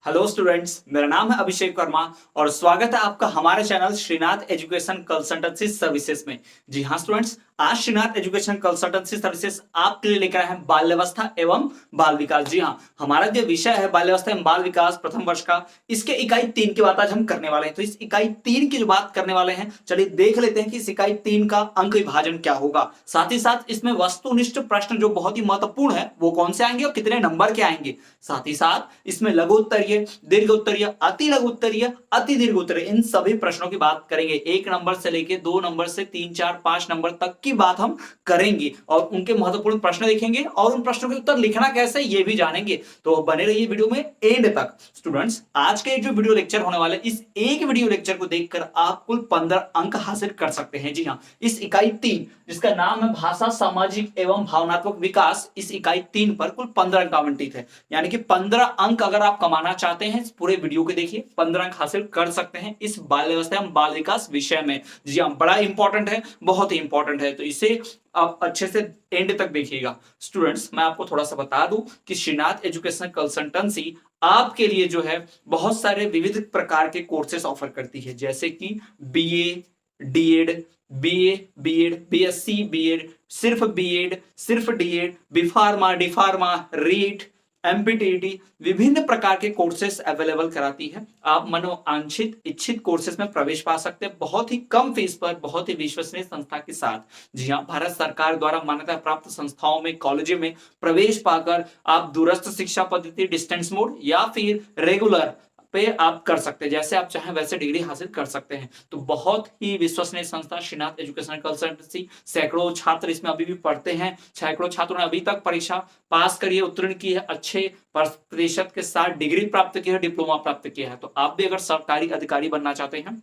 Hello students, मेरा नाम है अभिषेक वर्मा और स्वागत है आपका हमारे channel Shrinath education consultancy services में। जी हाँ स्टूडेंट्स, आज श्रीनाथ एजुकेशन कंसल्टेंसी सर्विसेज आपके लिए लेकर आए हैं बाल्यावस्था एवं बाल विकास। जी हाँ, हमारा जो विषय है बाल्यावस्था एवं बाल विकास प्रथम वर्ष का, इसके इकाई 3 की बात आज हम करने वाले हैं। तो इस इकाई 3 की जो बात करने वाले हैं, चलिए देख लेते हैं कि इस इकाई 3 का अंक विभाजन क्या होगा। साथ ही साथ इसमें वस्तुनिष्ठ प्रश्न जो बहुत ही महत्वपूर्ण है वो कौन से आएंगे और कितने नंबर के आएंगे। साथ ही साथ इसमें लघु उत्तरीय, दीर्घ उत्तरीय, अति लघु उत्तरीय, अति दीर्घ उत्तरीय, इन सभी प्रश्नों की बात करेंगे। 1 नंबर से लेकर 2 नंबर से 3, 4, 5 नंबर तक की बात हम करेंगे और उनके महत्वपूर्ण प्रश्न देखेंगे और उन प्रश्नों के उत्तर लिखना कैसे ये भी जानेंगे। तो बने रहिए वीडियो में एंड तक। स्टूडेंट्स, आज के जो वीडियो लेक्चर होने वाले, इस एक वीडियो लेक्चर को देखकर आप कुल 15 अंक हासिल कर सकते हैं। जी हाँ, इस इकाई 3 जिसका नाम है भाषा, सामाजिक एवं भावनात्मक विकास, इस इकाई 3 पर कुल 15 अंक आवंटित है। यानी कि 15 अंक अगर आप कमाना चाहते हैं, इस पूरे वीडियो को देखिए, 15 अंक हासिल कर सकते हैं इस बाल्यावस्था एवं बाल विकास विषय में। जी हाँ, बड़ा इंपॉर्टेंट है, बहुत ही इंपॉर्टेंट है, तो इसे आप अच्छे से एंड तक देखिएगा। स्टूडेंट्स, मैं आपको थोड़ा सा बता दूं कि श्रीनाथ एजुकेशन कंसल्टेंसी आपके लिए जो है बहुत सारे विविध प्रकार के कोर्सेस ऑफर करती है, जैसे कि BA, DEd, BA, BEd, BSc, BEd, सिर्फ बीएड, सिर्फ DEd, BPharma, DPharma, REET, MPTT, विभिन्न प्रकार के कोर्सेस अवेलेबल कराती है। आप मनोवांछित इच्छित कोर्सेस में प्रवेश पा सकते हैं बहुत ही कम फीस पर, बहुत ही विश्वसनीय संस्था के साथ। जी हाँ, भारत सरकार द्वारा मान्यता प्राप्त संस्थाओं में, कॉलेजों में प्रवेश पाकर आप दूरस्थ शिक्षा पद्धति, डिस्टेंस मोड या फिर रेगुलर पे आप कर सकते हैं। जैसे आप चाहें वैसे डिग्री हासिल कर सकते हैं। तो बहुत ही विश्वसनीय संस्था श्रीनाथ एजुकेशन कंसल्टेंसी। सैकड़ों छात्र इसमें अभी भी पढ़ते हैं, सैकड़ों छात्रों ने अभी तक परीक्षा पास करी है, उत्तीर्ण की है, अच्छे प्रतिशत के साथ डिग्री प्राप्त की है, डिप्लोमा प्राप्त किया है। तो आप भी अगर सरकारी अधिकारी बनना चाहते हैं,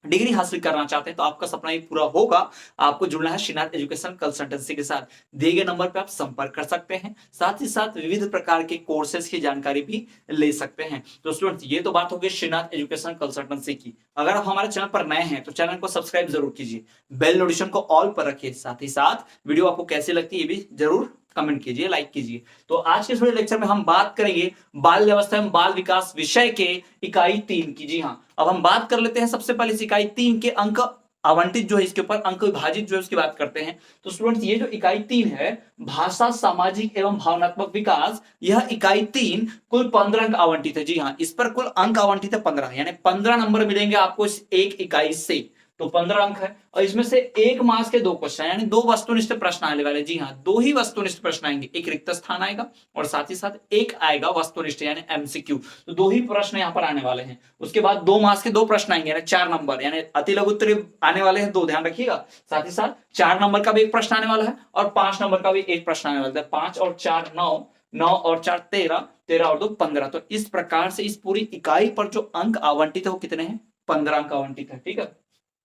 डिग्री हासिल करना चाहते हैं, तो आपका सपना ही पूरा होगा। आपको जुड़ना है श्रीनाथ एजुकेशन कंसल्टेंसी के साथ। दिए गए नंबर पे आप संपर्क कर सकते हैं, साथ ही साथ विविध प्रकार के कोर्सेज की जानकारी भी ले सकते हैं। तो स्टूडेंट्स, ये तो बात हो गई श्रीनाथ एजुकेशन कंसल्टेंसी की। अगर आप हमारे चैनल पर नए हैं तो चैनल को सब्सक्राइब जरूर कीजिए, बेल नोटिफिकेशन को ऑल पर रखिए। साथ ही साथ वीडियो आपको कैसी लगती है ये भी जरूर कमेंट कीजिए, लाइक कीजिए। तो आज के वीडियो लेक्चर में हम बात करेंगे बाल्यावस्था एवं बाल विकास विषय के इकाई 3 की। जी हाँ, अब हम बात कर लेते हैं सबसे पहले इस इकाई 3 के अंक आवंटित जो है, इसके ऊपर अंक विभाजित जो है उसकी बात करते हैं। तो स्टूडेंट्स, ये जो इकाई 3 है भाषा, सामाजिक एवं भावनात्मक विकास, यह इकाई 3 कुल 15 अंक आवंटित है। जी हाँ, इस पर कुल अंक आवंटित है 15, यानी 15 नंबर मिलेंगे आपको इस एक इकाई से। तो 15 अंक है और इसमें से एक मार्क्स के 2 क्वेश्चन, यानी 2 वस्तुनिष्ठ प्रश्न आने वाले। जी हाँ, 2 ही वस्तुनिष्ठ प्रश्न आएंगे, एक रिक्त स्थान आएगा और साथ ही साथ एक आएगा वस्तुनिष्ठ यानी एमसीक्यू। तो 2 ही प्रश्न यहां पर आने वाले हैं। उसके बाद 2 मार्क्स के 2 प्रश्न आएंगे, यानी 4 नंबर, यानी अति लघु उत्तरीय आने वाले हैं 2, ध्यान रखिएगा। साथ ही साथ 4 नंबर का भी एक प्रश्न आने वाला है और 5 नंबर का भी एक प्रश्न आने वाला है। 5 और 4 9, 9 और 4 13, 13 और 2 15। तो इस प्रकार से इस पूरी इकाई पर जो अंक आवंटित है वो कितने हैं? 15 अंक आवंटित है। ठीक है,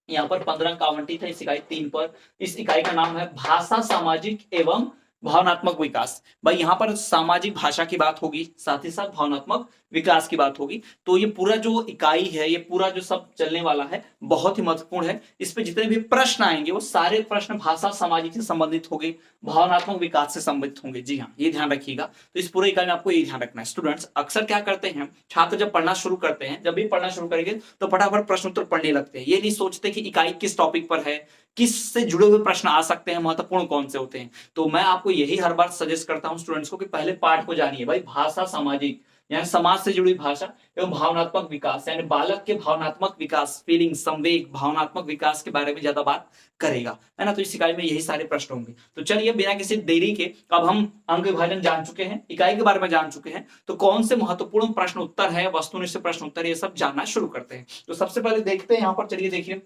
यहाँ पर 15 अंक आवंटित है इस इकाई 3 पर। इस इकाई का नाम है भाषा, सामाजिक एवं भावनात्मक विकास। भाई यहाँ पर सामाजिक भाषा की बात होगी, साथ ही साथ भावनात्मक विकास की बात होगी। तो ये पूरा जो इकाई है, ये पूरा जो सब चलने वाला है बहुत ही महत्वपूर्ण है। इस पे जितने भी प्रश्न आएंगे वो सारे प्रश्न भाषा, सामाजिक से संबंधित होंगे, भावनात्मक विकास से संबंधित होंगे। जी हाँ, ये ध्यान रखिएगा। तो इस पूरे इकाई में आपको ये ध्यान रखना है। स्टूडेंट्स, अक्सर क्या करते हैं छात्र, जब पढ़ना शुरू करते हैं, जब भी पढ़ना शुरू करेंगे तो फटाफट प्रश्न उत्तर पढ़ने लगते हैं। ये नहीं सोचते कि इकाई किस टॉपिक पर है, किस से जुड़े हुए प्रश्न आ सकते हैं, महत्वपूर्ण कौन से होते हैं। तो मैं आपको यही हर बार सजेस्ट करता हूं स्टूडेंट्स को कि पहले पाठ को जानिए। भाई भाषा, सामाजिक यानी समाज से जुड़ी भाषा एवं भावनात्मक विकास, यानी बालक के भावनात्मक विकास, फीलिंग, संवेग, भावनात्मक विकास के बारे में ज्यादा बात करेगा, है ना। तो इस इकाई में यही सारे प्रश्न होंगे। तो चलिए बिना किसी देरी के, अब हम अंक विभाजन जान चुके हैं, इकाई के बारे में जान चुके हैं, तो कौन से महत्वपूर्ण प्रश्न उत्तर है, वस्तुनिष्ठ प्रश्न उत्तर, ये सब जानना शुरू करते हैं। तो सबसे पहले देखते हैं यहाँ पर, चलिए देखिए,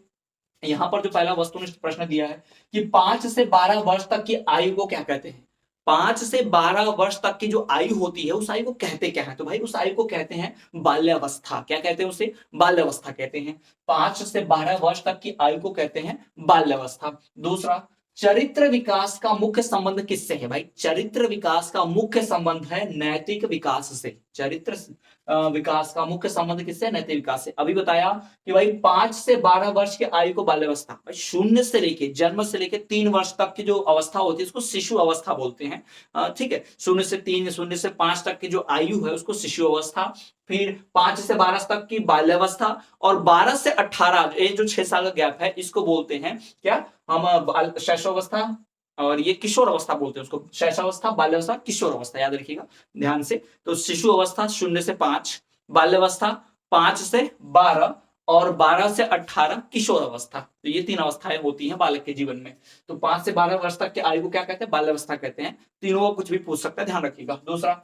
यहाँ पर जो पहला वस्तुनिष्ठ प्रश्न दिया है कि 5 से 12 वर्ष तक की आयु को क्या कहते हैं। 5 से 12 वर्ष तक की जो आयु होती है उस आयु को कहते क्या है? तो भाई उस आयु को कहते हैं बाल्यावस्था। क्या कहते हैं उसे? बाल्यावस्था कहते हैं। 5 से 12 वर्ष तक की आयु को कहते हैं बाल्यावस्था। दूसरा, चरित्र विकास का मुख्य संबंध किससे है? भाई चरित्र विकास का मुख्य संबंध है नैतिक विकास से। चरित्र विकास का मुख्य संबंध किससे? नैतिक विकास से। अभी बताया कि भाई 5 से 12 वर्ष की आयु को बाल्यावस्था, भाई शून्य से लेके जन्म से लेके 3 वर्ष तक की जो अवस्था होती है उसको शिशु अवस्था बोलते हैं। ठीक है, 0 से 3, 0 से 5 तक की जो आयु है उसको शिशु अवस्था, फिर 5 से 12 तक की बाल्यावस्था, और 12 से 18 ये जो 6 साल का गैप है इसको बोलते हैं क्या? हम शैशवावस्था, और ये किशोर अवस्था बोलते हैं उसको। शैशवावस्था, बाल्यावस्था, किशोर अवस्था, याद रखिएगा ध्यान से। तो शिशु अवस्था 0 से 5, बाल्यावस्था 5 से 12, और 12 से 18 किशोर अवस्था। तो ये 3 अवस्थाएं होती हैं बालक के जीवन में। तो 5 से 12 वर्ष तक की आयु को क्या कहते हैं? बाल्यावस्था कहते हैं। तीनों को कुछ भी पूछ सकता है, ध्यान रखिएगा। दूसरा,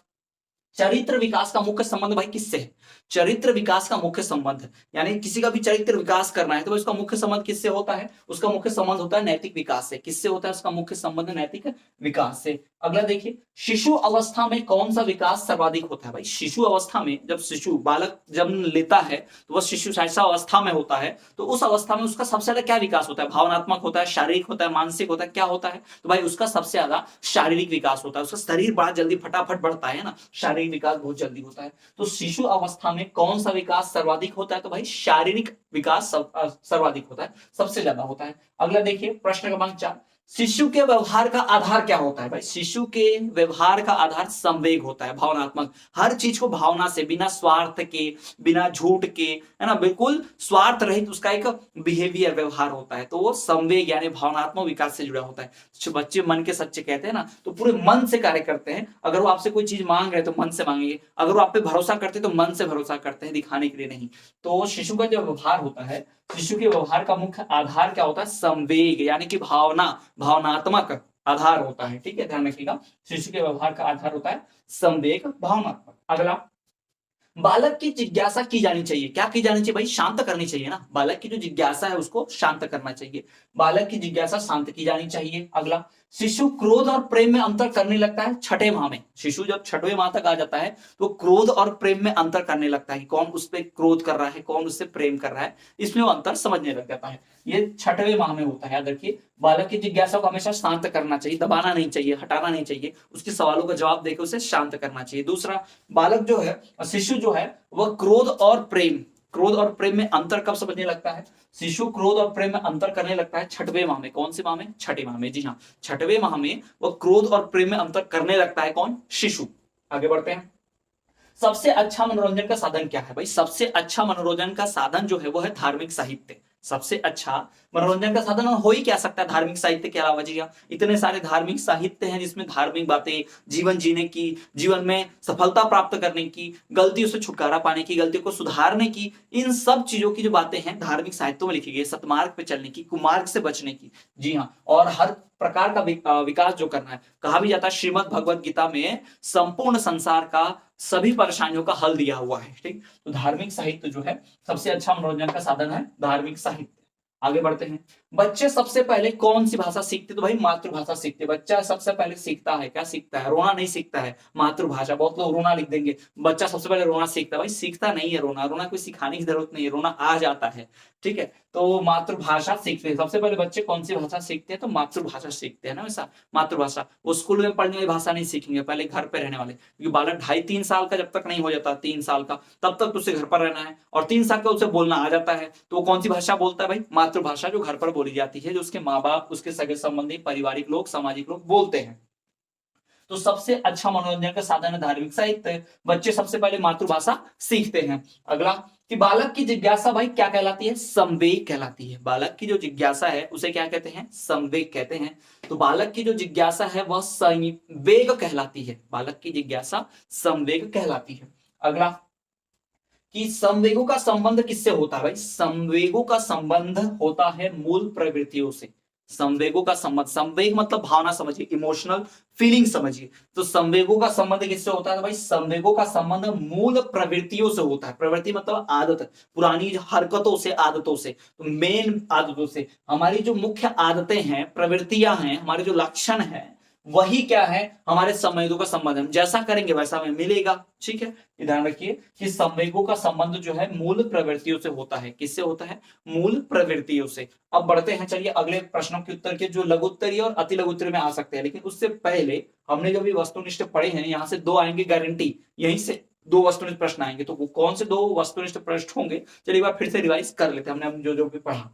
चरित्र विकास का मुख्य संबंध भाई किससे है? चरित्र विकास का मुख्य संबंध, यानी किसी का भी चरित्र विकास करना है तो उसका मुख्य संबंध किससे होता है? उसका मुख्य संबंध होता है नैतिक विकास से। किससे होता है उसका मुख्य संबंध? नैतिक विकास से। अगला देखिए, शिशु अवस्था में कौन सा विकास सर्वाधिक होता है? भाई शिशु अवस्था में जब शिशु बालक जन्म लेता है तो वह शिशु शैशव अवस्था में होता है, तो उस अवस्था में उसका सबसे ज्यादा क्या विकास होता है? भावनात्मक होता है, शारीरिक होता है, मानसिक होता है, क्या होता है? तो भाई उसका सबसे ज्यादा शारीरिक विकास होता है। उसका शरीर बड़ा जल्दी फटाफट बढ़ता है ना, शारीरिक विकास बहुत जल्दी होता है। तो शिशु अवस्था में कौन सा विकास सर्वाधिक होता है? तो भाई शारीरिक विकास सर्वाधिक होता है, सबसे ज्यादा होता है। अगला देखिए, प्रश्न क्रमांक 4, शिशु के व्यवहार का आधार क्या होता है? भाई शिशु के व्यवहार का आधार संवेग होता है, भावनात्मक। हर चीज को भावना से, बिना स्वार्थ के, बिना झूठ के, है ना, बिल्कुल स्वार्थ रहित उसका एक बिहेवियर, व्यवहार होता है। तो वो संवेग यानी भावनात्मक विकास से जुड़ा होता है। जो बच्चे मन के सच्चे कहते हैं ना, तो पूरे मन से कार्य करते हैं। अगर वो आपसे कोई चीज मांग रहे तो मन से मांगेंगे, अगर वो आप पे भरोसा करते तो मन से भरोसा करते हैं, दिखाने के लिए नहीं। तो शिशु का जो व्यवहार होता है, शिशु के व्यवहार का मुख्य आधार क्या होता है? संवेग, यानी कि भावना, भावनात्मक आधार होता है। ठीक है, ध्यान रखिएगा, शिशु के व्यवहार का आधार होता है संवेग, भावनात्मक। अगला, बालक की जिज्ञासा की जानी चाहिए। क्या की जानी चाहिए भाई? शांत करनी चाहिए ना। बालक की जो जिज्ञासा है उसको शांत करना चाहिए। बालक की जिज्ञासा शांत की जानी चाहिए। अगला, शिशु क्रोध और प्रेम में अंतर करने लगता है 6ठे माह में। शिशु जब 6वें माह तक आ जाता है तो क्रोध और प्रेम में अंतर करने लगता है कि कौन उस पर क्रोध कर रहा है, कौन उससे प्रेम कर रहा है, इसमें वो अंतर समझने लग जाता है। ये 6वें माह में होता है, याद रखिए। बालक की जिज्ञासा को हमेशा शांत करना चाहिए, दबाना नहीं चाहिए, हटाना नहीं चाहिए, उसके सवालों का जवाब देकर उसे शांत करना चाहिए। दूसरा, बालक जो है, शिशु जो है, वह क्रोध और प्रेम में अंतर कब समझने लगता है? शिशु क्रोध और प्रेम में अंतर करने लगता है 6वें माह में। कौन से माह में? 6ठे माह में। जी हाँ, 6वें माह में वह क्रोध और प्रेम में अंतर करने लगता है। कौन? शिशु। आगे बढ़ते हैं। सबसे अच्छा मनोरंजन का साधन क्या है? भाई सबसे अच्छा मनोरंजन का साधन जो है वो है धार्मिक साहित्य। सबसे अच्छा मनोरंजन का साधन हो ही क्या सकता है धार्मिक साहित्य के अलावा? जी हाँ, इतने सारे धार्मिक साहित्य हैं जिसमें धार्मिक बातें, जीवन जीने की, जीवन में सफलता प्राप्त करने की, गलतियों से छुटकारा पाने की, गलतियों को सुधारने की, इन सब चीजों की जो बातें हैं धार्मिक साहित्यों में लिखी गई। सतमार्ग पे चलने की, कुमार्ग से बचने की। जी हाँ, और हर प्रकार का विकास जो करना है। कहा भी जाता है श्रीमद् भगवत गीता में संपूर्ण संसार का सभी परेशानियों का हल दिया हुआ है। ठीक, तो धार्मिक साहित्य जो है सबसे अच्छा मनोरंजन का साधन है, धार्मिक साहित्य। आगे बढ़ते हैं। बच्चे सबसे पहले कौन सी भाषा सीखते? तो भाई मातृभाषा सीखते। बच्चा सबसे पहले सीखता है, क्या सीखता है? रोना नहीं सीखता है, मातृभाषा। बहुत लोग रोना लिख देंगे, बच्चा सबसे पहले रोना सीखता है। भाई सीखता नहीं है रोना, रोना कोई सिखाने की जरूरत नहीं है, रोना आ जाता है। ठीक है, तो मातृभाषा सीखते हैं सबसे पहले। बच्चे कौन सी भाषा सीखते हैं? तो मातृभाषा सीखते हैं ना। वैसा मातृभाषा, वो स्कूल में पढ़ने वाली भाषा नहीं सीखेंगे, पहले घर पे रहने वाले। क्योंकि बालक 2.5-3 साल का जब तक नहीं हो जाता, 3 साल का, तब तक उसे घर पर रहना है। और 3 साल का उसे बोलना आ जाता है, तो वो कौन सी भाषा बोलता है? भाई मातृभाषा, जो घर पर बोली जाती है, जो उसके माँ बाप, उसके सगे संबंधी, पारिवारिक लोग, सामाजिक लोग बोलते हैं। तो सबसे अच्छा मनोरंजन का साधन है धार्मिक साहित्य। बच्चे सबसे पहले मातृभाषा सीखते हैं। अगला, कि बालक की जिज्ञासा भाई क्या कहलाती है? संवेग कहलाती है। बालक की जो जिज्ञासा है उसे क्या कहते हैं? संवेग कहते हैं। तो बालक की जो जिज्ञासा है वह संवेग कहलाती है। बालक की जिज्ञासा संवेग कहलाती है। अगला, कि संवेगों का संबंध किससे होता है? भाई संवेगों का संबंध होता है मूल प्रवृत्तियों से। संवेगों का संबंध, संवेग मतलब भावना समझिए, इमोशनल फीलिंग समझिए। तो संवेगों का संबंध किससे होता है? भाई संवेगों का संबंध मूल प्रवृत्तियों से होता है। प्रवृत्ति मतलब आदत, पुरानी हरकतों से, आदतों से। तो मेन आदतों से, हमारी जो मुख्य आदतें हैं, प्रवृत्तियां हैं, हमारे जो लक्षण है, वही क्या है? हमारे संवेगों का संबंध। हम जैसा करेंगे वैसा हमें मिलेगा। ठीक है, ध्यान रखिए कि संवेगों का संबंध जो है मूल प्रवृत्तियों से होता है। किससे होता है? मूल प्रवृत्तियों से। अब बढ़ते हैं, चलिए अगले प्रश्नों के उत्तर के, जो लघु उत्तरीय और अति लघु उत्तरीय में आ सकते हैं। लेकिन उससे पहले हमने जो भी वस्तुनिष्ठ पढ़े हैं, यहां से 2 आएंगे गारंटी, यहीं से दो वस्तुनिष्ठ प्रश्न आएंगे। तो वो कौन से दो वस्तुनिष्ठ प्रश्न होंगे, चलिए एक बार फिर से रिवाइज कर लेते हैं हमने जो जो भी पढ़ा।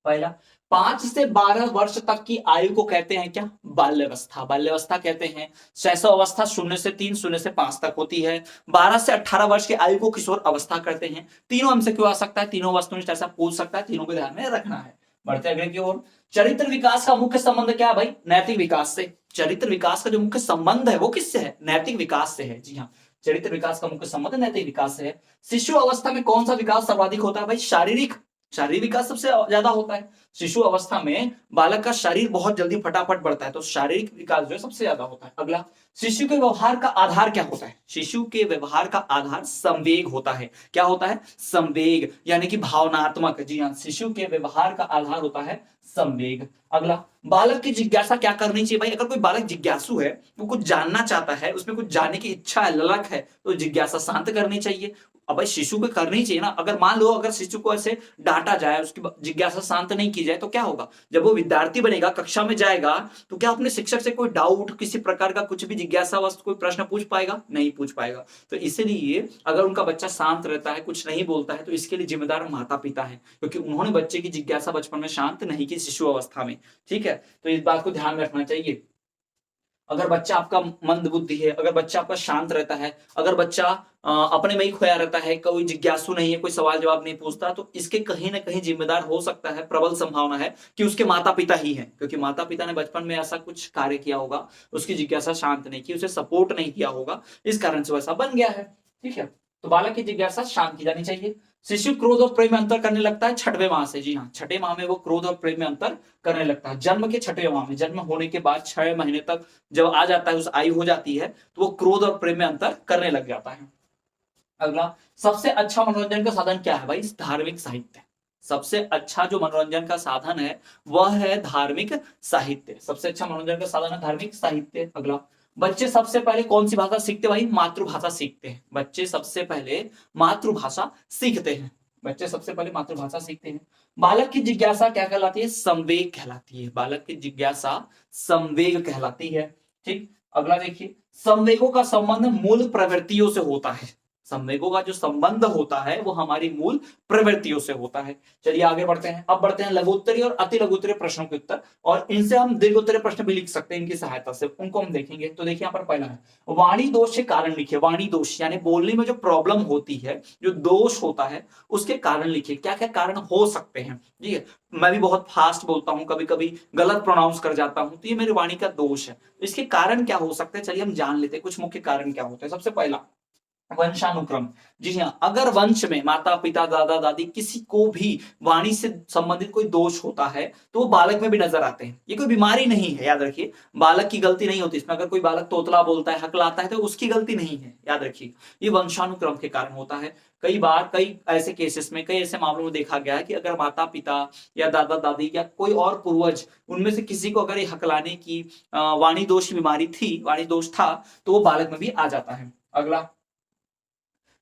पहला, 5 से 12 वर्ष तक की आयु को कहते हैं क्या, बाल्यावस्था। बाल्यावस्था कहते हैं। शैशव अवस्था 0 से 3, 0 से 5 तक होती है। 12 से 18 वर्ष की आयु को किशोर अवस्था करते हैं। तीनों हमसे क्यों आ सकता है, तीनों वस्तुनिष्ठ ऐसा पूछ सकता है, तीनों को ध्यान में रखना है। बढ़ते अगले की ओर। चरित्र विकास का मुख्य संबंध क्या है भाई, नैतिक विकास से। चरित्र विकास का जो मुख्य संबंध है वो किससे है, नैतिक विकास से है। जी हाँ, चरित्र विकास का मुख्य संबंध नैतिक विकास से है। शिशु अवस्था में कौन सा विकास सर्वाधिक होता है भाई, शारीरिक। शारीरिक विकास सबसे ज्यादा होता है। शिशु अवस्था में बालक का शरीर बहुत जल्दी फटाफट बढ़ता है, तो शारीरिक विकास जो है सबसे ज्यादा होता है। अगला, शिशु के व्यवहार का आधार क्या होता है, शिशु के व्यवहार का आधार संवेग होता है। क्या होता है, संवेग, यानी कि भावनात्मक। जी हाँ, शिशु के व्यवहार का आधार होता है संवेग। अगला, बालक की जिज्ञासा क्या करनी चाहिए भाई, अगर कोई बालक जिज्ञासु है, वो कुछ जानना चाहता है, उसमें कुछ जानने की इच्छा है, ललक है, तो जिज्ञासा शांत करनी चाहिए। अब भाई शिशु को करनी चाहिए ना। अगर मान लो अगर शिशु को ऐसे डांटा जाए, उसकी जिज्ञासा शांत नहीं की जाए, तो क्या होगा, जब वो विद्यार्थी बनेगा, कक्षा में जाएगा, तो क्या अपने शिक्षक से कोई डाउट, किसी प्रकार का कुछ भी जिज्ञासावश कोई प्रश्न पूछ पाएगा, नहीं पूछ पाएगा। तो इसीलिए अगर उनका बच्चा शांत रहता है, कुछ नहीं बोलता है, तो इसके लिए जिम्मेदार माता पिता है, क्योंकि उन्होंने बच्चे की जिज्ञासा बचपन में शांत नहीं की, शिशु अवस्था में। ठीक है, तो इस बात को ध्यान में रखना चाहिए। अगर बच्चा आपका मंद बुद्धि है, अगर बच्चा आपका शांत रहता है, अगर बच्चा अपने में ही खोया रहता है, कोई जिज्ञासु नहीं है, कोई सवाल जवाब नहीं पूछता, तो इसके कहीं ना कहीं जिम्मेदार हो सकता है, प्रबल संभावना है कि उसके माता पिता ही हैं, क्योंकि माता पिता ने बचपन में ऐसा कुछ कार्य किया होगा, उसकी जिज्ञासा शांत नहीं की, उसे सपोर्ट नहीं किया होगा, इस कारण से वैसा बन गया है। ठीक है, तो बालक की जिज्ञासा शांत की जानी चाहिए। शिशु क्रोध और प्रेम में अंतर करने लगता है 6वें माह से। जी हाँ, 6ठे माह में वो क्रोध और प्रेम में अंतर करने लगता है। जन्म के 6ठे माह में, जन्म होने के बाद 6 महीने तक जब आ जाता है, उस आयु हो जाती है, तो वो क्रोध और प्रेम में अंतर करने लग जाता है। अगला, सबसे अच्छा मनोरंजन का साधन क्या है भाई, धार्मिक साहित्य। सबसे अच्छा जो मनोरंजन का साधन है वह है धार्मिक साहित्य। सबसे अच्छा मनोरंजन का साधन है धार्मिक साहित्य। अगला, बच्चे सबसे पहले कौन सी भाषा सीखते भाई, मातृभाषा सीखते हैं। बच्चे सबसे पहले मातृभाषा सीखते हैं। बच्चे सबसे पहले मातृभाषा सीखते हैं। बालक की जिज्ञासा क्या कहलाती है, संवेग कहलाती है। बालक की जिज्ञासा संवेग कहलाती है। ठीक, अगला देखिए, संवेगों का संबंध मूल प्रवृत्तियों से होता है। संवेगों का जो संबंध होता है वो हमारी मूल प्रवृत्तियों से होता है। चलिए आगे बढ़ते हैं। अब बढ़ते हैं लघुत्तरीय और अति लघुत्तरीय प्रश्नों के उत्तर, और इनसे हम दीर्घोत्तरीय प्रश्न भी लिख सकते हैं इनकी सहायता से, उनको हम देखेंगे। तो देखिए यहाँ पर पहला है, वाणी दोष के कारण लिखिए। वाणी दोष यानी बोलने में जो प्रॉब्लम होती है, जो दोष होता है, उसके कारण लिखिए। क्या क्या कारण हो सकते हैं। ठीक है, मैं भी बहुत फास्ट बोलता हूं, कभी कभी गलत प्रोनाउंस कर जाता हूं, तो ये मेरी वाणी का दोष है। इसके कारण क्या हो सकते हैं, चलिए हम जान लेते हैं कुछ मुख्य कारण क्या होते हैं। सबसे पहला, वंशानुक्रम। जी हाँ, अगर वंश में माता पिता दादा दादी किसी को भी वाणी से संबंधित कोई दोष होता है, तो वो बालक में भी नजर आते हैं। ये कोई बीमारी नहीं है, याद रखिए, बालक की गलती नहीं होती इसमें। अगर कोई बालक तोतला बोलता है, हकलाता है, तो उसकी गलती नहीं है, याद रखिए, ये वंशानुक्रम के कारण होता है। कई बार कई ऐसे केसेस में, कई ऐसे मामलों में देखा गया है कि अगर माता पिता या दादा दादी या कोई और पूर्वज, उनमें से किसी को अगर ये हकलाने की वाणी दोष की बीमारी थी, वाणी दोष था, तो वो बालक में भी आ जाता है। अगला,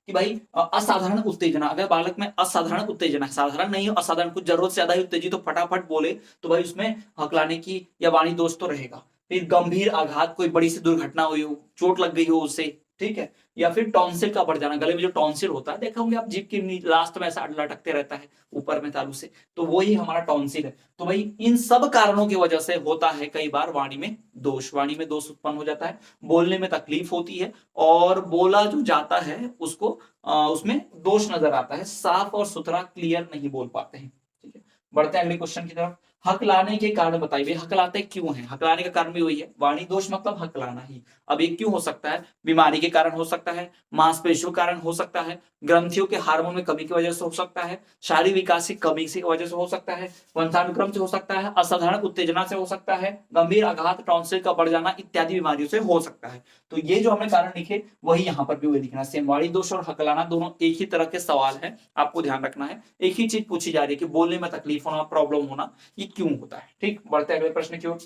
कि भाई असाधारण उत्तेजना। अगर बालक में असाधारण उत्तेजना, साधारण नहीं हो, असाधारण, कुछ जरूरत से ज्यादा ही उत्तेजित तो फटाफट बोले, तो भाई उसमें हकलाने की या वाणी दोष तो रहेगा। फिर गंभीर आघात, कोई बड़ी सी दुर्घटना हुई हो, चोट लग गई हो उसे, ठीक है, या फिर टॉन्सिल का बढ़ जाना। गले में जो टॉन्सिल होता है, देखा होंगे आप, जीभ की लास्ट में ऐसा लटकते रहता है ऊपर में तालू से, तो वही हमारा टॉन्सिल है। तो भाई इन सब कारणों की वजह से होता है कई बार वाणी में दोष, वाणी में दोष उत्पन्न हो जाता है, बोलने में तकलीफ होती है, और बोला जो जाता है उसको उसमें दोष नजर आता है, साफ और सुथरा क्लियर नहीं बोल पाते हैं। ठीक है, बढ़ते हैं अगले क्वेश्चन की तरफ। हकलाने के कारण बताइए, हकलाते क्यों है। हकलाने का कारण भी वही है, वाणी दोष मतलब हकलाना ही। अब ये क्यों हो सकता है, बीमारी के कारण हो सकता है, मांसपेशियों के कारण हो सकता है, ग्रंथियों के हार्मोन में कमी की वजह से हो सकता है, शारीरिक विकास की कमी की वजह से हो सकता है, वंशानुक्रम से हो सकता है, असाधारण उत्तेजना से हो सकता है, गंभीर आघात, टॉन्सिल का बढ़ जाना इत्यादि बीमारियों से हो सकता है। तो ये जो हमने कारण लिखे वही यहाँ पर भी वही लिखना। सेम, वाणी दोष और हकलाना दोनों एक ही तरह के सवाल है, आपको ध्यान रखना है। एक ही चीज पूछी जा रही है कि बोलने में तकलीफ होना, प्रॉब्लम होना, ये क्यों होता है। ठीक, बढ़ते अगले प्रश्न की ओर।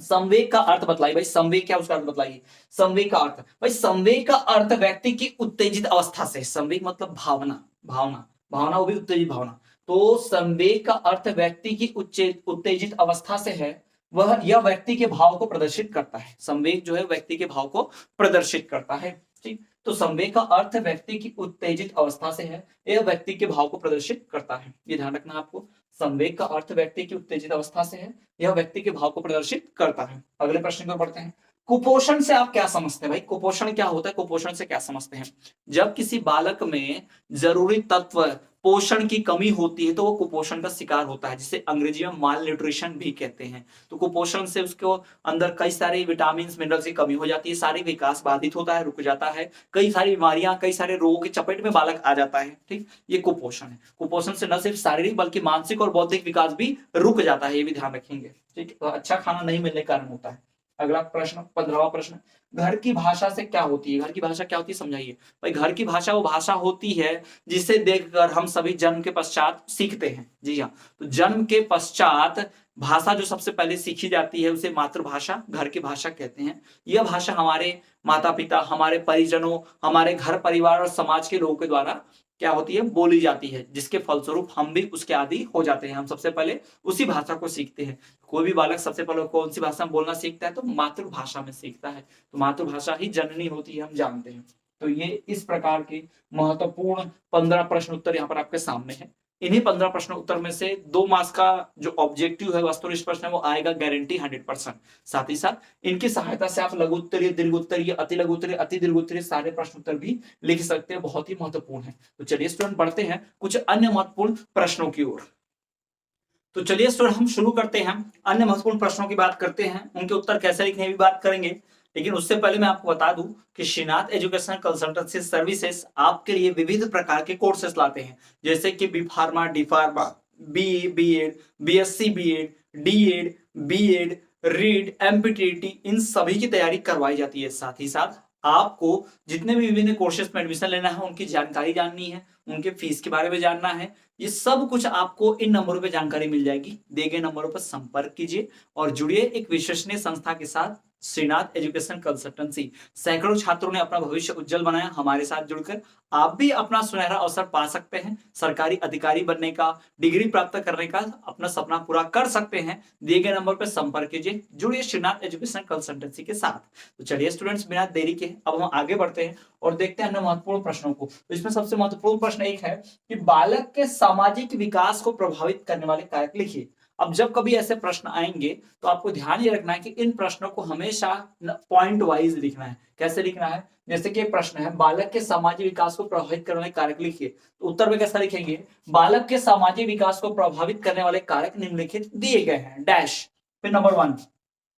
संवेग का अर्थ बतलाइए भाई, संवेग क्या, उसका अर्थ बताइए। संवेग का अर्थ भाई, संवेग का अर्थ व्यक्ति की उत्तेजित अवस्था से। संवेग मतलब भावना, भावना, भावना वो भी उत्तेजित भावना। तो संवेग का अर्थ व्यक्ति की उत्तेजित अवस्था से है, वह यह व्यक्ति के भाव को प्रदर्शित करता है। संवेग जो है व्यक्ति के भाव को प्रदर्शित करता है। ठीक। तो संवेग का अर्थ व्यक्ति की उत्तेजित अवस्था से है, यह व्यक्ति के भाव को प्रदर्शित करता है। ये ध्यान रखना आपको, संवेग का अर्थ व्यक्ति की उत्तेजित अवस्था से है, यह व्यक्ति के भाव को प्रदर्शित करता है। अगले प्रश्न पर बढ़ते हैं। कुपोषण से आप क्या समझते हैं भाई? कुपोषण क्या होता है? कुपोषण से क्या समझते हैं? जब किसी बालक में जरूरी तत्व पोषण की कमी होती है तो वो कुपोषण का शिकार होता है, जिसे अंग्रेजी में माल न्यूट्रिशन भी कहते हैं। तो कुपोषण से उसको अंदर कई सारे विटामिन मिनरल्स की कमी हो जाती है, सारी विकास बाधित होता है, रुक जाता है, कई सारी बीमारियां, कई सारे रोगों की चपेट में बालक आ जाता है। ठीक, ये कुपोषण है। कुपोषण से न सिर्फ शारीरिक बल्कि मानसिक और बौद्धिक विकास भी रुक जाता है, ये भी ध्यान रखेंगे। ठीक, तो अच्छा खाना नहीं मिलने के कारण होता है। अगला प्रश्न, 15वां प्रश्न, घर की भाषा से क्या होती है? घर की भाषा क्या होती है समझाइए भाई। घर की भाषा वो भाषा होती है जिसे देखकर हम सभी जन्म के पश्चात सीखते हैं। जी हाँ, तो जन्म के पश्चात भाषा जो सबसे पहले सीखी जाती है उसे मातृभाषा, घर की भाषा कहते हैं। यह भाषा हमारे माता पिता, हमारे परिजनों, हमारे घर परिवार और समाज के लोगों के द्वारा क्या होती है? बोली जाती है, जिसके फलस्वरूप हम भी उसके आदि हो जाते हैं। हम सबसे पहले उसी भाषा को सीखते हैं। कोई भी बालक सबसे पहले कौन सी भाषा में बोलना सीखता है? तो मातृभाषा में सीखता है। तो मातृभाषा ही जननी होती है, हम जानते हैं। तो ये इस प्रकार के महत्वपूर्ण 15 प्रश्न उत्तर यहाँ पर आपके सामने है। इन्हीं 15 प्रश्न उत्तर में से 2 मार्क्स का जो ऑब्जेक्टिव है, वस्तुनिष्ठ प्रश्न है, वो आएगा गारंटी 100%। साथ ही साथ इनकी सहायता से आप लघु उत्तरीय, दीर्घ उत्तरीय, अति लघु उत्तरीय, अति दीर्घ उत्तरीय सारे प्रश्न उत्तर भी लिख सकते हैं। बहुत ही महत्वपूर्ण है। तो चलिए स्टूडेंट बढ़ते हैं कुछ अन्य महत्वपूर्ण प्रश्नों की ओर। तो चलिए स्टूडेंट हम शुरू करते हैं, अन्य महत्वपूर्ण प्रश्नों की बात करते हैं, उनके उत्तर कैसे लिखने की बात करेंगे। लेकिन उससे पहले मैं आपको बता दूं कि श्रीनाथ एजुकेशन कंसल्टेंसी सर्विसेज आपके लिए विविध प्रकार के कोर्सेस लाते हैं, जैसे कि B pharma, D pharma, BA, BEd, BSc BEd, DEd, BEd, रीड, एमपीटीटी, इन सभी की तैयारी करवाई जाती है। साथ ही साथ आपको जितने भी विभिन्न कोर्सेज में एडमिशन लेना है उनकी जानकारी जाननी है, उनके फीस के बारे में जानना है, ये सब कुछ आपको इन नंबरों पे जानकारी मिल जाएगी। दिए गए नंबरों पर संपर्क कीजिए और जुड़िए एक विश्वसनीय संस्था के साथ, श्रीनाथ एजुकेशन कंसल्टेंसी। सैकड़ों छात्रों ने अपना भविष्य उज्जवल बनाया हमारे साथ जुड़कर। आप भी अपना सुनहरा अवसर पा सकते हैं, सरकारी अधिकारी बनने का, डिग्री प्राप्त करने का, अपना सपना पूरा कर सकते हैं। दिए गए नंबर पर संपर्क कीजिए, जुड़िए श्रीनाथ एजुकेशन कंसल्टेंसी के साथ। तो चलिए स्टूडेंट्स, बिना देरी के अब हम आगे बढ़ते हैं और देखते हैं महत्वपूर्ण प्रश्नों को। तो इसमें सबसे महत्वपूर्ण प्रश्न एक है कि बालक के सामाजिक विकास को प्रभावित करने वाले कारक लिखिए। अब जब कभी ऐसे प्रश्न आएंगे तो आपको ध्यान ये रखना है कि इन प्रश्नों को हमेशा पॉइंट वाइज लिखना है। कैसे लिखना है? जैसे कि प्रश्न है बालक के सामाजिक विकास को प्रभावित करने वाले कारक लिखिए, तो उत्तर में कैसा लिखेंगे? बालक के सामाजिक विकास को प्रभावित करने वाले कारक निम्नलिखित दिए गए हैं, डैश, फिर नंबर 1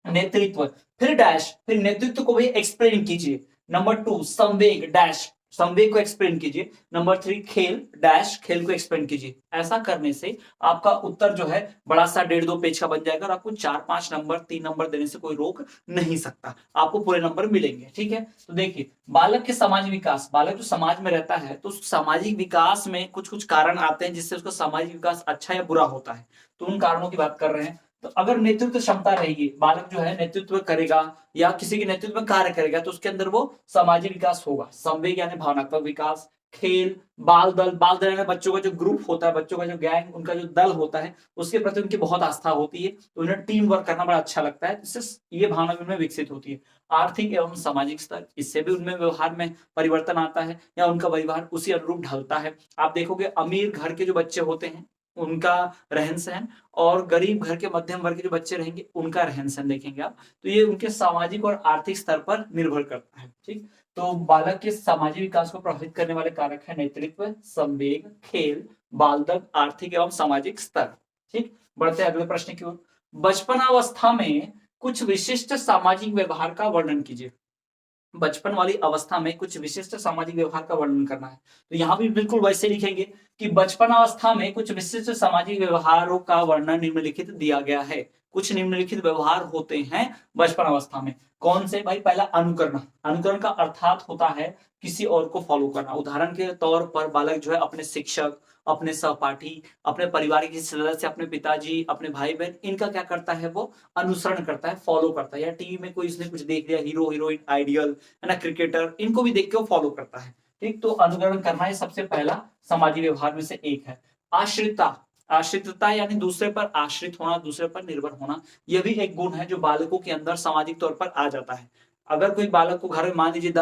नेतृत्व, फिर डैश, फिर नेतृत्व को भी एक्सप्लेन कीजिए। नंबर 2 संवेग, डैश, संवेग को एक्सप्लेन कीजिए। नंबर 3 खेल, डैश, खेल को एक्सप्लेन कीजिए। ऐसा करने से आपका उत्तर जो है बड़ा सा 1.5-2 पेज का बन जाएगा और आपको 4-5 नंबर, 3 नंबर देने से कोई रोक नहीं सकता, आपको पूरे नंबर मिलेंगे। ठीक है, तो देखिए बालक के सामाजिक विकास, बालक जो समाज में रहता है तो सामाजिक विकास में कुछ कुछ कारण आते हैं जिससे उसका सामाजिक विकास अच्छा या बुरा होता है। तो उन कारणों की बात कर रहे हैं। तो अगर नेतृत्व क्षमता रहेगी, बालक जो है नेतृत्व करेगा या किसी के नेतृत्व में कार्य करेगा, तो उसके अंदर वो सामाजिक विकास होगा। संवेग यानी भावनात्मक विकास, खेल, बाल दल, बाल दल यानी बच्चों का जो ग्रुप होता है, बच्चों का जो गैंग, उनका जो दल होता है, उसके प्रति उनकी बहुत आस्था होती है, तो उन्हें टीम वर्क करना बड़ा अच्छा लगता है, इससे ये भावना उनमें विकसित होती है। आर्थिक एवं सामाजिक स्तर, इससे भी उनमें व्यवहार में परिवर्तन आता है या उनका व्यवहार उसी अनुरूप ढलता है। आप देखोगे अमीर घर के जो बच्चे होते हैं उनका रहन सहन, और गरीब घर के मध्यम वर्ग के जो बच्चे रहेंगे उनका रहन सहन देखेंगे आप, तो ये उनके सामाजिक और आर्थिक स्तर पर निर्भर करता है। ठीक, तो बालक के सामाजिक विकास को प्रभावित करने वाले कारक है नेतृत्व, संवेग, खेल, बाल दल, आर्थिक एवं सामाजिक स्तर। ठीक, बढ़ते हैं अगले प्रश्न की ओर। बचपनावस्था में कुछ विशिष्ट सामाजिक व्यवहार का वर्णन कीजिए। बचपन वाली अवस्था में कुछ विशिष्ट सामाजिक व्यवहार का वर्णन करना है, तो यहाँ भी बिल्कुल वैसे लिखेंगे कि बचपन अवस्था में कुछ विशिष्ट सामाजिक व्यवहारों का वर्णन निम्नलिखित दिया गया है। कुछ निम्नलिखित व्यवहार होते हैं बचपन अवस्था में। कौन से भाई? पहला अनुकरण। अनुकरण का अर्थात होता है किसी और को फॉलो करना। उदाहरण के तौर पर बालक जो है अपने शिक्षक, अपने सहपाठी, अपने परिवार के सदस्य, अपने पिताजी, अपने भाई बहन, इनका क्या करता है? वो अनुसरण करता है, फॉलो करता है। या टीवी में कोई इसने कुछ देख लिया, हीरो हीरोइन, आइडियल है ना, क्रिकेटर, इनको भी देख के वो फॉलो करता है। ठीक, तो अनुकरण करना ये सबसे पहला सामाजिक व्यवहार में से एक है। आश्रितता, आश्रितता यानी दूसरे पर आश्रित होना, दूसरे पर निर्भर होना, यह भी एक गुण है जो बालकों के अंदर सामाजिक तौर पर आ जाता है। अगर कोई बालक को घर में मान लीजिए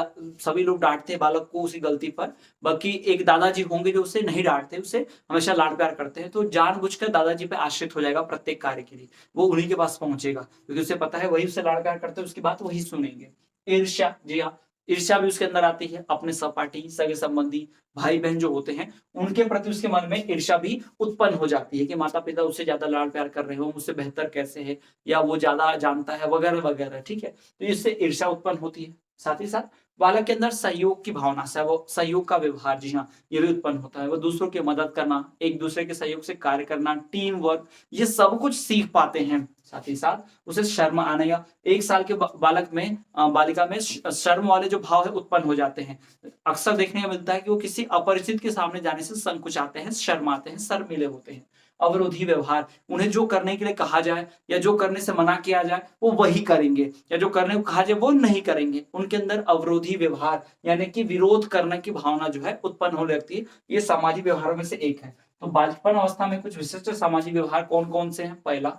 सभी लोग डांटते हैं बालक को उसी गलती पर, बाकी एक दादाजी होंगे जो उसे नहीं डांटते, उसे हमेशा लाड प्यार करते हैं, तो जानबूझकर दादाजी पे आश्रित हो जाएगा प्रत्येक कार्य के लिए, वो उन्हीं के पास पहुंचेगा क्योंकि उसे पता है वही उससे लाड प्यार करते हैं, उसकी बात वही सुनेंगे। ईर्ष्या, जी हाँ, ईर्ष्या भी उसके अंदर आती है, अपने सहपाठी सगे संबंधी भाई बहन जो होते हैं उनके प्रति उसके मन में ईर्ष्या भी उत्पन्न हो जाती है कि माता पिता उससे ज्यादा लाड प्यार कर रहे हो, मुझसे बेहतर कैसे है, या वो ज्यादा जानता है वगैरह वगैरह, ठीक है। तो इससे ईर्ष्या उत्पन्न होती है। साथ ही साथ बालक के अंदर सहयोग की भावना से, वो सहयोग का व्यवहार, जी हाँ, ये भी उत्पन्न होता है। वो दूसरों की मदद करना, एक दूसरे के सहयोग से कार्य करना, टीम वर्क, ये सब कुछ सीख पाते हैं। साथ ही साथ उसे शर्म आने, या 1 साल के बालक में बालिका में शर्म वाले जो भाव है उत्पन्न हो जाते हैं। अक्सर देखने को मिलता है कि वो किसी अपरिचित के सामने जाने से संकुचाते हैं, शर्माते हैं, शर्मीले होते हैं। अवरोधी व्यवहार, उन्हें जो करने के लिए कहा जाए या जो करने से मना किया जाए वो वही करेंगे, या जो करने को कहा जाए वो नहीं करेंगे। उनके अंदर अवरोधी व्यवहार यानी कि विरोध करने की भावना जो है उत्पन्न होने लगती है। ये सामाजिक व्यवहारों में से एक है। तो बालपन अवस्था में कुछ विशिष्ट सामाजिक व्यवहार कौन कौन से हैं? पहला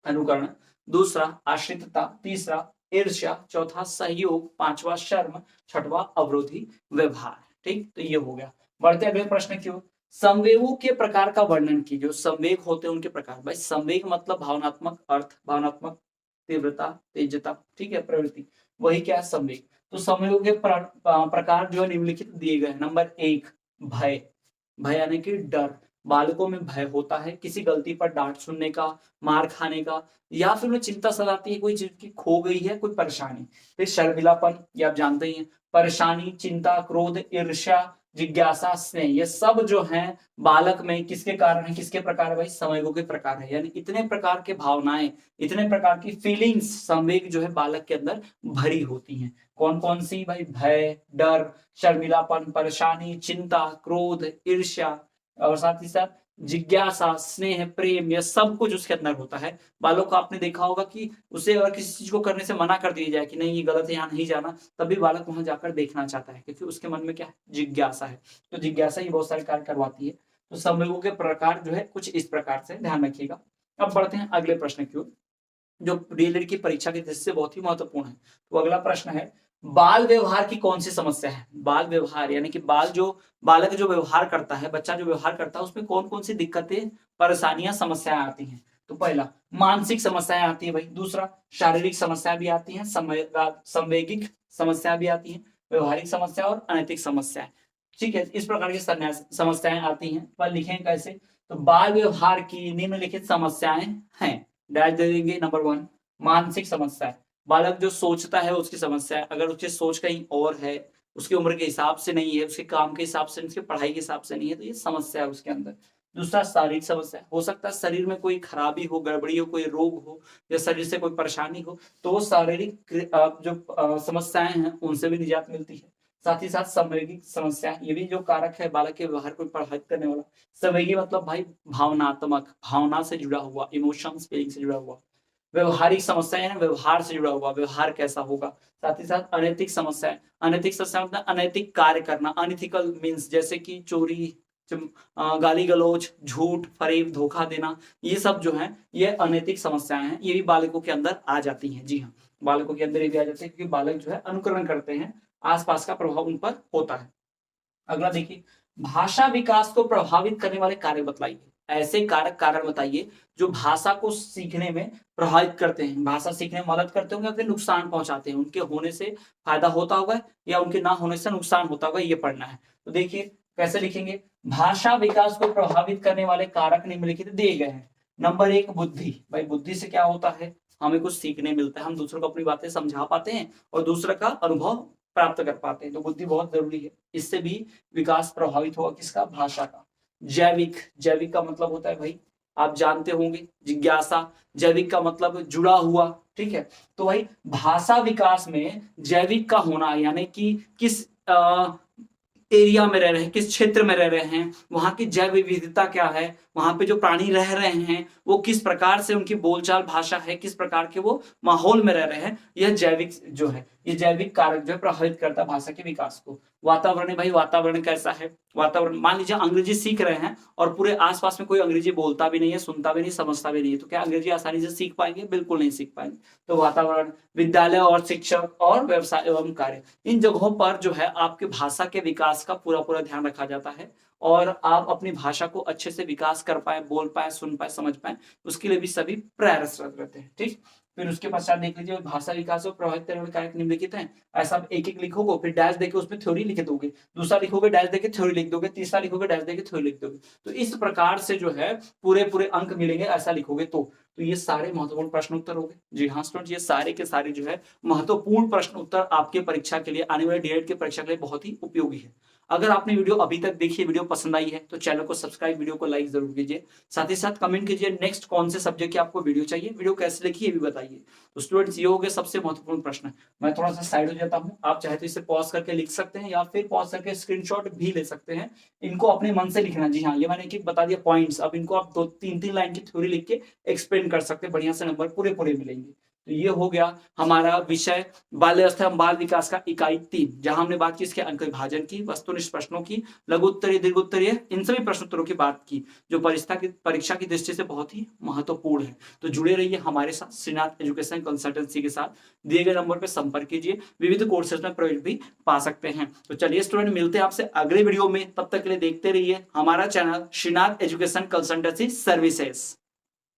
अनुकरण, दूसरा आश्रितता, तीसरा ईर्ष्या, चौथा सहयोग, पांचवा शर्म, छठवा अवरोधी व्यवहार। ठीक, तो ये हो गया। बढ़ते अगले प्रश्न की ओर। संवेगों के प्रकार का वर्णन कीजिए। संवेग होते हैं उनके प्रकार। भाई संवेग मतलब भावनात्मक अर्थ, भावनात्मक तीव्रता, तेजता, ठीक है, प्रवृत्ति, वही क्या है संवेग। तो संवेगों के प्रकार जो है निम्नलिखित दिए गए। नंबर 1 भय, भय यानी कि डर। बालकों में भय होता है किसी गलती पर डांट सुनने का, मार खाने का, या फिर उन्हें चिंता सताती है कोई चीज की खो गई है, कोई परेशानी। फिर शर्मिलापन, ये आप जानते ही हैं। परेशानी, चिंता, क्रोध, ईर्ष्या, जिज्ञासा, स्नेह, ये सब जो हैं बालक में किसके कारण है, किसके प्रकार है? भाई संवेगों के प्रकार है। यानी इतने प्रकार के भावनाएं, इतने प्रकार की फीलिंग्स, संवेग जो है बालक के अंदर भरी होती हैं। कौन कौन सी? भाई भय, डर, शर्मिलापन, परेशानी, चिंता, क्रोध, ईर्ष्या, और साथ ही साथ जिज्ञासा, स्नेह, प्रेम, यह सब कुछ उसके अंदर होता है। बालों को आपने देखा होगा कि उसे अगर किसी चीज को करने से मना कर दिया जाए कि नहीं ये गलत है, यहाँ नहीं जाना, तभी बालक वहां जाकर देखना चाहता है क्योंकि उसके मन में क्या है? जिज्ञासा है। तो जिज्ञासा ही बहुत सारे कार्य करवाती है। तो संवेगों के प्रकार जो है कुछ इस प्रकार से, ध्यान रखिएगा। अब बढ़ते हैं अगले प्रश्न की ओर, जो डीएलएड की परीक्षा के दृष्टि से बहुत ही महत्वपूर्ण है। तो अगला प्रश्न है, बाल व्यवहार की कौन सी समस्या है? बाल व्यवहार यानी कि बालक जो व्यवहार करता है, बच्चा जो व्यवहार करता है, उसमें कौन कौन सी दिक्कतें, परेशानियां, समस्याएं आती हैं? तो पहला मानसिक समस्याएं आती है भाई। दूसरा शारीरिक समस्याएं भी आती हैं, संवैगिक समस्याएं भी आती हैं, व्यवहारिक समस्या और अनैतिक समस्याएं। ठीक है, इस प्रकार की समस्याएं आती हैं। पर लिखें कैसे? तो बाल व्यवहार की निम्नलिखित समस्याएं हैं। डैश दे देंगे। नंबर 1 मानसिक समस्या, बालक जो सोचता है उसकी समस्या है। अगर उसकी सोच कहीं और है, उसकी उम्र के हिसाब से नहीं है, उसके काम के हिसाब से, उसकी पढ़ाई के हिसाब से नहीं है, तो ये समस्या है उसके अंदर। दूसरा शारीरिक समस्या, हो सकता है शरीर में कोई खराबी हो, गड़बड़ी हो, कोई रोग हो, या शरीर से कोई परेशानी हो, तो वो शारीरिक जो समस्याएं हैं उनसे भी निजात मिलती है। साथ ही साथ संवेगिक समस्या, ये भी जो कारक है बालक के व्यवहार को प्रभावित करने वाला। संवेगी मतलब भाई भावनात्मक, भावना से जुड़ा हुआ, इमोशंस, फीलिंग से जुड़ा हुआ। व्यवहारिक समस्या है, व्यवहार से जुड़ा हुआ, व्यवहार कैसा होगा। साथ ही साथ अनैतिक समस्या है। अनैतिक समस्या मतलब अनैतिक कार्य करना, अनइथिकल मीन्स जैसे कि चोरी, गाली गलौज, झूठ, फरेब, धोखा देना, ये सब जो है ये अनैतिक समस्याएं हैं। ये भी बालकों के अंदर आ जाती हैं। जी हाँ, बालकों के अंदर ये भी आ जाते हैं क्योंकि बालक जो है अनुकरण करते हैं, आसपास का प्रभाव उन पर होता है। अगला देखिए, भाषा विकास को प्रभावित करने वाले कार्य बताइए। ऐसे कारक कारण बताइए जो भाषा को सीखने में प्रभावित करते हैं, भाषा सीखने में मदद करते होंगे या फिर नुकसान पहुंचाते हैं। उनके होने से फायदा होता होगा या उनके ना होने से नुकसान होता होगा, ये पढ़ना है। तो देखिए कैसे लिखेंगे, भाषा विकास को प्रभावित करने वाले कारक निम्नलिखित दिए गए हैं। नंबर 1 बुद्धि। भाई बुद्धि से क्या होता है? हमें कुछ सीखने मिलता है, हम दूसरों को अपनी बातें समझा पाते हैं और दूसरे का अनुभव प्राप्त कर पाते हैं। तो बुद्धि बहुत जरूरी है, इससे भी विकास प्रभावित होगा किसका? भाषा का। जैविक, जैविक का मतलब होता है भाई आप जानते होंगे जिज्ञासा, जैविक का मतलब जुड़ा हुआ। ठीक है, तो भाई भाषा विकास में जैविक का होना यानी कि किस एरिया में रह रहे हैं, किस क्षेत्र में रह रहे हैं, वहां की जैव विविधता क्या है, वहां पे जो प्राणी रह रहे हैं वो किस प्रकार से उनकी बोलचाल भाषा है, किस प्रकार के वो माहौल में रह रहे हैं, यह जैविक जो है, ये जैविक कारक जो है प्रभावित करता है भाषा के विकास को। वातावरण है भाई, वातावरण कैसा है, वातावरण मान लीजिए अंग्रेजी सीख रहे हैं और पूरे आसपास में कोई अंग्रेजी बोलता भी नहीं है, सुनता भी नहीं, समझता भी नहीं है, तो क्या अंग्रेजी आसानी से सीख पाएंगे? बिल्कुल नहीं सीख पाएंगे। तो वातावरण, विद्यालय और शिक्षक और व्यवसाय एवं कार्य, इन जगहों पर जो है आपके भाषा के विकास का पूरा पूरा ध्यान रखा जाता है और आप अपनी भाषा को अच्छे से विकास कर पाए, बोल पाए, सुन पाए, समझ पाए, उसके लिए भी सभी प्रयासरत रहते हैं। ठीक, फिर उसके पश्चात देख लीजिए भाषा विकास और प्रभावित करने वाले कारक निम्नलिखित हैं। ऐसा आप एक एक लिखोगे, फिर डैश देके उसमें थ्योरी लिख दोगे, दूसरा लिखोगे डैश देके थ्योरी लिख दोगे, तीसरा लिखोगे डैश देके थ्योरी लिख दोगे। तो इस प्रकार से जो है पूरे पूरे अंक मिलेंगे ऐसा लिखोगे तो ये सारे महत्वपूर्ण प्रश्न उत्तर हो गए। जी हाँ स्टूडेंट, ये सारे के सारे जो है महत्वपूर्ण प्रश्न उत्तर आपके परीक्षा के लिए, आने वाले डीएलएड की परीक्षा के लिए बहुत ही उपयोगी है। अगर आपने वीडियो अभी तक देखी, वीडियो पसंद आई है तो चैनल को सब्सक्राइब, वीडियो को लाइक जरूर कीजिए। साथ ही साथ कमेंट कीजिए नेक्स्ट कौन से सब्जेक्ट की आपको वीडियो चाहिए, वीडियो कैसे लिखी ये भी बताइए। तो स्टूडेंट्स ये हो गए सबसे महत्वपूर्ण प्रश्न। मैं थोड़ा सा साइड हो जाता हूँ, आप चाहे तो इसे पॉज करके लिख सकते हैं या फिर पॉज करके स्क्रीनशॉट भी ले सकते हैं। इनको अपने मन से लिखना। जी हाँ, ये मैंने एक बता दिया पॉइंट्स, अब इनको आप 2-3 लाइन की थ्योरी लिख के एक्सप्लेन कर सकते हैं, बढ़िया से नंबर पूरे पूरे मिलेंगे। तो ये हो गया हमारा विषय बाल्यावस्था एवं बाल विकास का इकाई 3, जहां हमने बात की इसके अंक विभाजन की, वस्तुनिष्ठ प्रश्नों की, लघु उत्तरीय, दीर्घ उत्तरीय, इन सभी प्रश्नोत्तरों की बात की जो परीक्षा की दृष्टि से बहुत ही महत्वपूर्ण है। तो जुड़े रहिए हमारे साथ श्रीनाथ एजुकेशन कंसल्टेंसी के साथ, दिए गए नंबर पर संपर्क कीजिए, विविध कोर्सेज में प्रवेश भी पा सकते हैं। तो चलिए स्टूडेंट, मिलते हैं आपसे अगले वीडियो में, तब तक के लिए देखते रहिए हमारा channel Shrinath education consultancy services.